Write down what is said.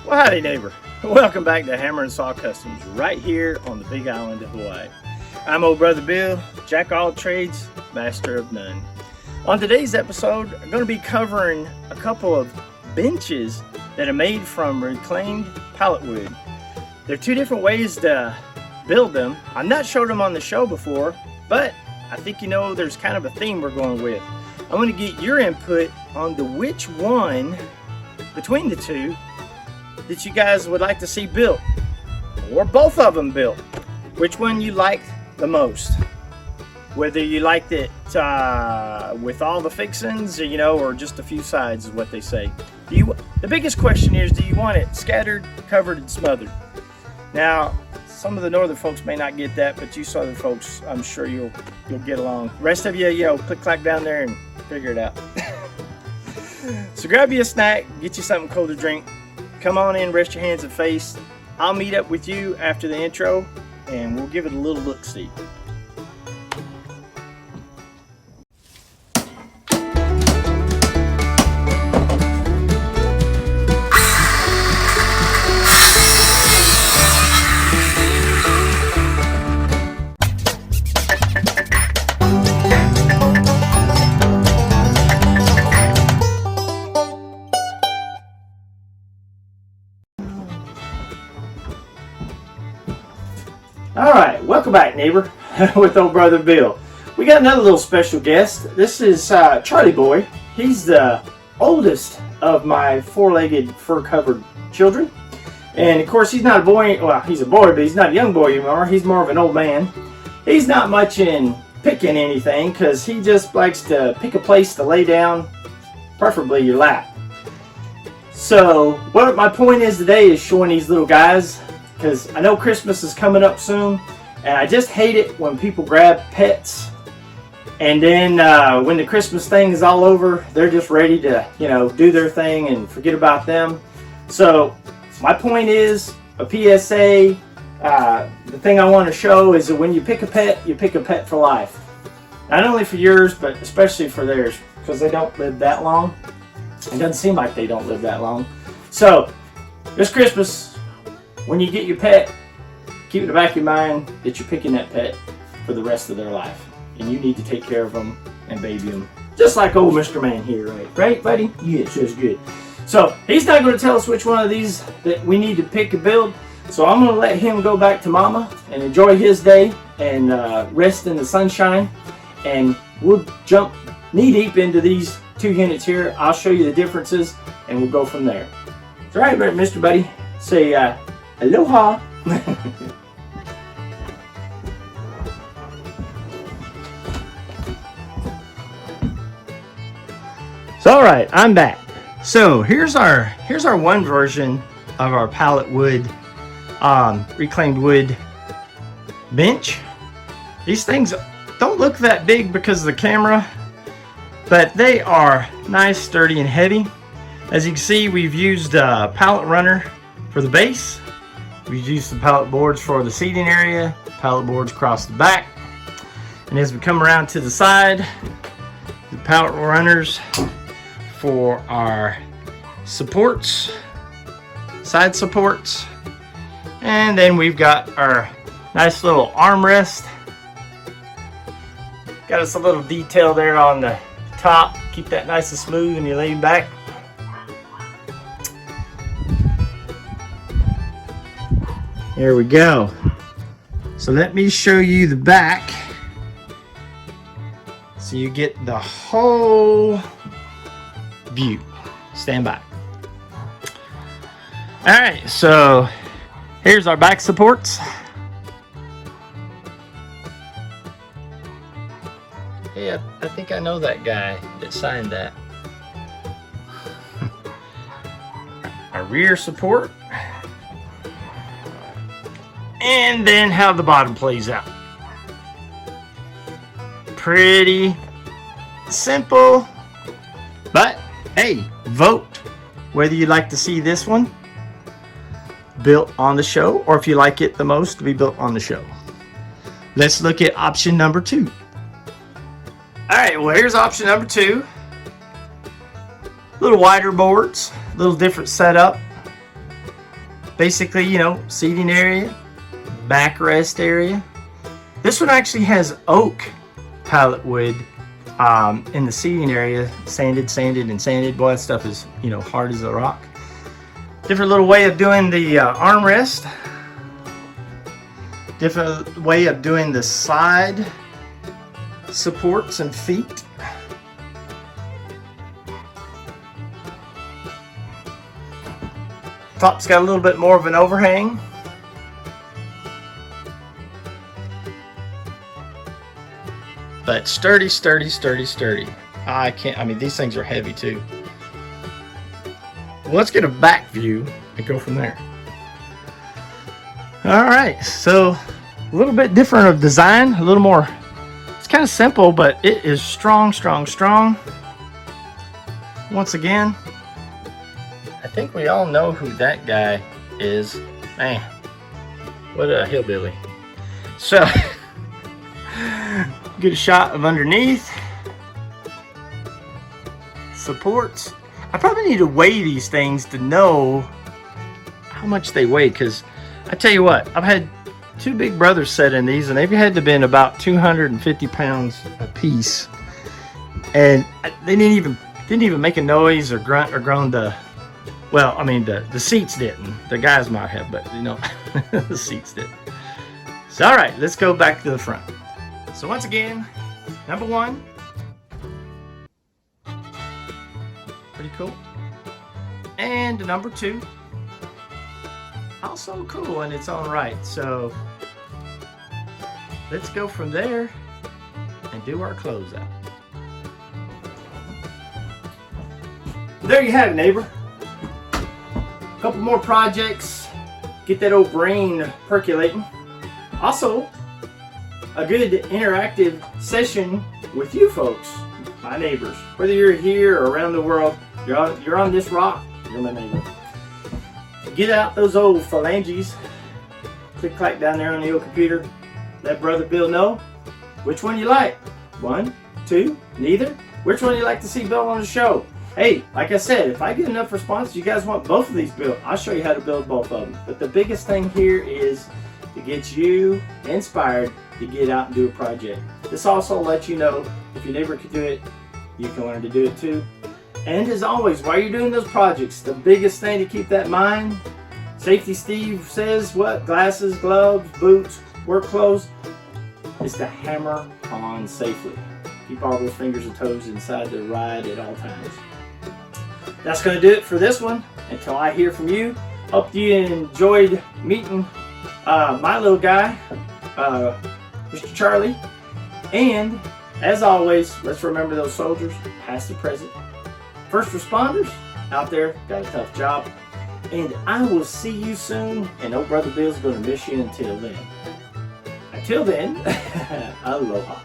Well, howdy neighbor. Welcome back to Hammer and Saw Customs right here on the Big Island of Hawaii. I'm old brother Bill, jack of all trades, master of none. On today's episode, I'm going to be covering a couple of benches that are made from reclaimed pallet wood. There are two different ways to build them. I've not showed them on the show before, but I think you know there's kind of a theme we're going with. I'm going to get your input on which one between the two that you guys would like to see built, or both of them built. Which one you like the most? Whether you liked it with all the fixings, or just a few sides is what they say. The biggest question is, do you want it scattered, covered, and smothered? Now, some of the northern folks may not get that, but you southern folks, I'm sure you'll get along. The rest of you, click-clack down there and figure it out. So grab you a snack, get you something cold to drink. Come on in, rest your hands and face. I'll meet up with you after the intro and we'll give it a little look-see. Alright, welcome back neighbor with old brother Bill. We got another little special guest. This is Charlie Boy. He's the oldest of my four-legged fur-covered children. And of course he's not a boy, well he's a boy, but he's not a young boy anymore. He's more of an old man. He's not much in picking anything because he just likes to pick a place to lay down, preferably your lap. So what my point is today is showing these little guys, because I know Christmas is coming up soon, and I just hate it when people grab pets, and then when the Christmas thing is all over, they're just ready to, do their thing and forget about them. So my point is, a PSA, the thing I want to show is that when you pick a pet for life. Not only for yours, but especially for theirs, because they don't live that long. It doesn't seem like they don't live that long. So this Christmas, when you get your pet, keep in the back of your mind that you're picking that pet for the rest of their life. And you need to take care of them and baby them. Just like old Mr. Man here, right? Right, buddy? Yes, that's good. So, he's not going to tell us which one of these that we need to pick and build. So, I'm going to let him go back to Mama and enjoy his day and rest in the sunshine. And we'll jump knee-deep into these two units here. I'll show you the differences and we'll go from there. So, all right, Mr. Buddy. Say, aloha. So all right, I'm back. So here's our one version of our pallet wood, reclaimed wood bench. These things don't look that big because of the camera, but they are nice, sturdy, and heavy. As you can see, we've used a pallet runner for the base. We've used the pallet boards for the seating area, pallet boards across the back. And as we come around to the side, the pallet runners for our supports, side supports. And then we've got our nice little armrest. Got us a little detail there on the top. Keep that nice and smooth when you lay back. There we go. So let me show you the back so you get the whole view. Stand by. Alright, so here's our back supports. Hey, I think I know that guy that signed that. Our rear support. And then how the bottom plays out. Pretty simple, but hey, vote whether you'd like to see this one built on the show or if you like it the most to be built on the show. Let's look at option number 2. Alright, well here's option number 2. Little wider boards, little different setup. Basically, you know, seating area, backrest area. This one actually has oak pallet wood in the seating area, sanded. Boy, that stuff is, you know, hard as a rock. Different little way of doing the armrest. Different way of doing the side supports and feet. Top's got a little bit more of an overhang. But sturdy. I mean, these things are heavy too. Well, let's get a back view and go from there. All right, so a little bit different of design, a little more, it's kind of simple, but it is strong. Once again, I think we all know who that guy is. Man, what a hillbilly. So, get a shot of underneath. Supports. I probably need to weigh these things to know how much they weigh, because I tell you what, I've had two big brothers set in these, and they've had to been about 250 pounds a piece, and they didn't even make a noise or grunt or groan. Well, I mean, the seats didn't. The guys might have, but you know, the seats didn't. So, all right, let's go back to the front. So once again, number one, pretty cool, and number two, also cool in its own right. So let's go from there and do our closeout. There you have it, neighbor. A couple more projects, get that old brain percolating. Also, a good interactive session with you folks, my neighbors. Whether you're here or around the world, you're on this rock, you're my neighbor. Get out those old phalanges, click-clack down there on the old computer. Let Brother Bill know which one you like. 1, 2, neither. Which one you like to see Bill on the show? Hey, like I said, if I get enough response, you guys want both of these built, I'll show you how to build both of them. But the biggest thing here is to get you inspired to get out and do a project. This also lets you know if your neighbor can do it, you can learn to do it too. And as always, while you're doing those projects, the biggest thing to keep that in mind, Safety Steve says what? Glasses, gloves, boots, work clothes, is to hammer on safely. Keep all those fingers and toes inside the ride at all times. That's going to do it for this one. Until I hear from you, hope you enjoyed meeting my little guy, Mr. Charlie. And as always, let's remember those soldiers, past and present. First responders out there, got a tough job. And I will see you soon. And old Brother Bill's going to miss you until then. Until then, aloha.